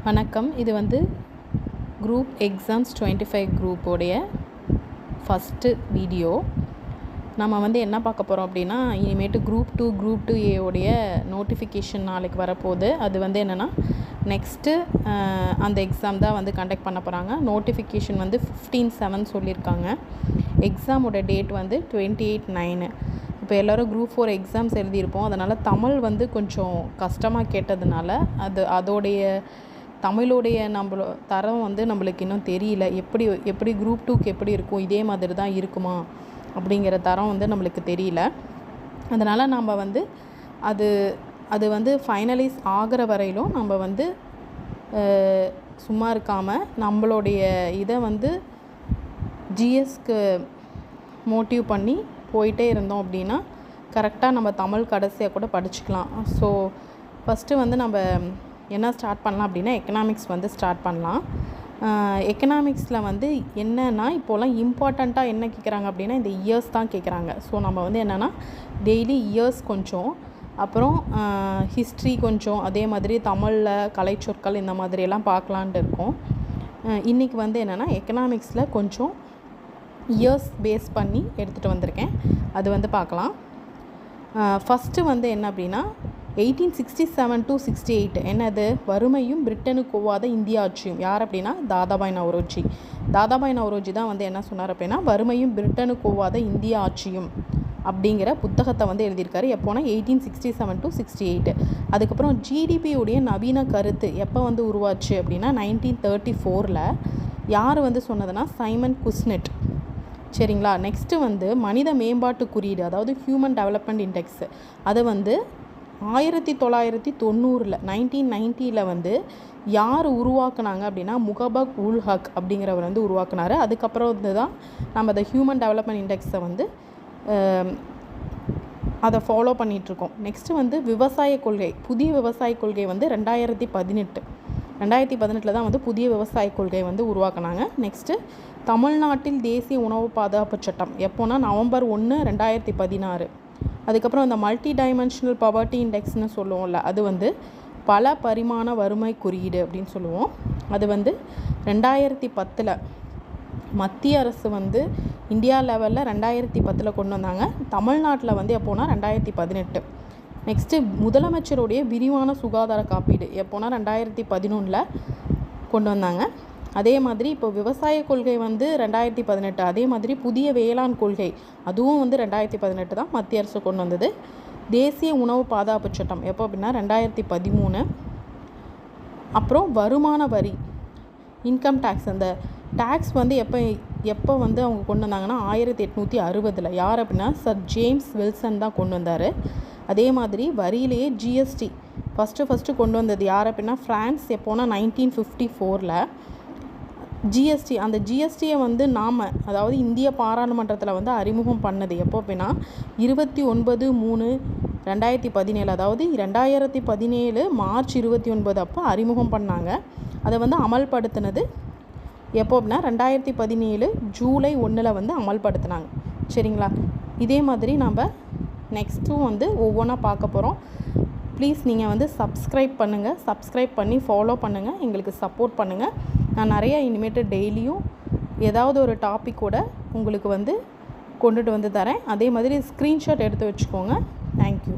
வணக்கம். இது வந்து குரூப் எக்ஸாம்ஸ் 25 குரூப்போடைய ஃபஸ்ட்டு வீடியோ. நம்ம வந்து என்ன பார்க்க போகிறோம் அப்படின்னா, இனிமேட்டு குரூப் 2 ஏ நோட்டிஃபிகேஷன் நாளைக்கு வரப்போகுது. அது வந்து என்னென்னா நெக்ஸ்ட்டு அந்த எக்ஸாம் தான் வந்து கண்டக்ட் பண்ண போகிறாங்க. நோட்டிஃபிகேஷன் வந்து 15/7 சொல்லியிருக்காங்க. எக்ஸாமோட டேட் வந்து 28/9. இப்போ எல்லோரும் குரூப் 4 எக்ஸாம்ஸ் எழுதியிருப்போம். அதனால் தமிழ் வந்து கொஞ்சம் கஷ்டமாக கேட்டதுனால அதோடைய தமிழோடைய தரம் வந்து நம்மளுக்கு இன்னும் தெரியல. எப்படி குரூப் 2க்கு எப்படி இருக்கும், இதே மாதிரி தான் இருக்குமா அப்படிங்கிற தரம் வந்து நம்மளுக்கு தெரியல. அதனால் நம்ம வந்து அது வந்து ஃபைனலைஸ் ஆகிற வரையிலும் நம்ம வந்து சும்மா இருக்காமல் நம்மளுடைய இதை வந்து ஜிஎஸ்க்கு மோட்டிவ் பண்ணி போயிட்டே இருந்தோம் அப்படின்னா கரெக்டாக நம்ம தமிழ் கடைசியாக கூட படிச்சுக்கலாம். ஸோ ஃபஸ்ட்டு வந்து நம்ம என்ன ஸ்டார்ட் பண்ணலாம் அப்படின்னா எக்கனாமிக்ஸ் வந்து ஸ்டார்ட் பண்ணலாம். எக்கனாமிக்ஸில் வந்து என்னென்னா இப்போலாம் இம்பார்ட்டண்ட்டாக என்ன கேட்குறாங்க அப்படின்னா இந்த இயர்ஸ் தான் கேட்குறாங்க. ஸோ நம்ம வந்து என்னென்னா டெய்லி இயர்ஸ் கொஞ்சம், அப்புறம் ஹிஸ்ட்ரி கொஞ்சம், அதே மாதிரி தமிழில் கலைச்சொற்கள் இந்த மாதிரியெல்லாம் பார்க்கலான்ட்டு இருக்கோம். இன்றைக்கி வந்து என்னென்னா எக்கனாமிக்ஸில் கொஞ்சம் இயர்ஸ் பேஸ் பண்ணி எடுத்துகிட்டு வந்திருக்கேன். அது வந்து பார்க்கலாம். ஃபஸ்ட்டு வந்து என்ன அப்படின்னா 1867 to 68 என்னது, வறுமையும் பிரிட்டனுக்கு ஒவ்வாத இந்திய ஆட்சியும். யார் அப்படின்னா தாதாபாய் நவ்ரோஜி தான் வந்து என்ன சொன்னார் அப்படின்னா வறுமையும் பிரிட்டனுக்கு ஒவ்வாத இந்திய ஆட்சியும் அப்படிங்கிற புத்தகத்தை வந்து எழுதியிருக்காரு. எப்போனா 1867 to 68. அதுக்கப்புறம் ஜிடிபியுடைய நவீன கருத்து எப்போ வந்து உருவாச்சு அப்படின்னா 1934. யார் வந்து சொன்னதுன்னா சைமன் குஸ்னெட். சரிங்களா. நெக்ஸ்ட்டு வந்து மனித மேம்பாட்டு குறியீடு, அதாவது ஹியூமன் டெவலப்மெண்ட் இண்டெக்ஸ், அதை வந்து 1990 1990 வந்து யார் உருவாக்குனாங்க அப்படின்னா முகபக் உல் ஹக் அப்படிங்கிறவர் வந்து உருவாக்குனார். அதுக்கப்புறம் வந்து தான் நம்ம அந்த ஹியூமன் டெவலப்மெண்ட் இண்டெக்ஸை வந்து அதை ஃபாலோ பண்ணிகிட்ருக்கோம். நெக்ஸ்ட்டு வந்து விவசாய கொள்கை, புதிய விவசாய கொள்கை வந்து 2018 தான் வந்து புதிய விவசாய கொள்கை வந்து உருவாக்குனாங்க. நெக்ஸ்ட்டு தமிழ்நாட்டில் தேசிய உணவு பாதுகாப்பு சட்டம் எப்போனா November 1, 2016. அதுக்கப்புறம் இந்த மல்டி டைமென்ஷனல் பவர்ட்டி இண்டெக்ஸ்னு சொல்லுவோம்ல, அது வந்து பல பரிமாண வறுமை குறியீடு அப்படின்னு சொல்லுவோம். அது வந்து 2010 மத்திய அரசு வந்து இந்தியா லெவலில் 2010 கொண்டு வந்தாங்க. தமிழ்நாட்டில் வந்து எப்போனா 2018. நெக்ஸ்ட்டு முதலமைச்சருடைய விரிவான சுகாதார காப்பீடு எப்போனா 2011 கொண்டு வந்தாங்க. அதே மாதிரி இப்போ விவசாய கொள்கை வந்து 2018. அதே மாதிரி புதிய வேளாண் கொள்கை அதுவும் வந்து 2018 தான் மத்திய அரசு கொண்டு வந்தது. தேசிய உணவு பாதுகாப்பு சட்டம் எப்போ அப்படின்னா 2013. அப்புறம் வருமான வரி, இன்கம் டேக்ஸ், அந்த டேக்ஸ் வந்து எப்போ வந்து அவங்க கொண்டு வந்தாங்கன்னா 1860. யார் அப்படின்னா சர் ஜேம்ஸ் வில்சன் தான் கொண்டு வந்தார். அதே மாதிரி வரியிலேயே ஜிஎஸ்டி ஃபஸ்ட்டு கொண்டு வந்தது யார் அப்படின்னா ஃப்ரான்ஸ் எப்போனா 1954. ஜிஎஸ்டி, அந்த ஜிஎஸ்டியை வந்து அதாவது இந்திய பாராளுமன்றத்தில் வந்து அறிமுகம் பண்ணது எப்போ அப்படின்னா 29/3/2017. அதாவது 2017 மார்ச் 29 அப்போ அறிமுகம் பண்ணாங்க. அதை வந்து அமல்படுத்தினது எப்போ அப்படின்னா 2017 ஜூலை 1 வந்து அமல்படுத்தினாங்க. சரிங்களா. இதே மாதிரி நம்ம நெக்ஸ்ட்டும் வந்து ஒவ்வொன்றா பார்க்க போகிறோம். ப்ளீஸ் நீங்கள் வந்து சப்ஸ்கிரைப் பண்ணி ஃபாலோ பண்ணுங்கள், எங்களுக்கு சப்போர்ட் பண்ணுங்கள். நான் நிறையா இனிமேட்டு டெய்லியும் ஏதாவது ஒரு டாப்பிக்கோட உங்களுக்கு வந்து கொண்டுட்டு வந்து தரேன். அதே மாதிரி ஸ்க்ரீன்ஷாட் எடுத்து வச்சுக்கோங்க. தேங்க்யூ.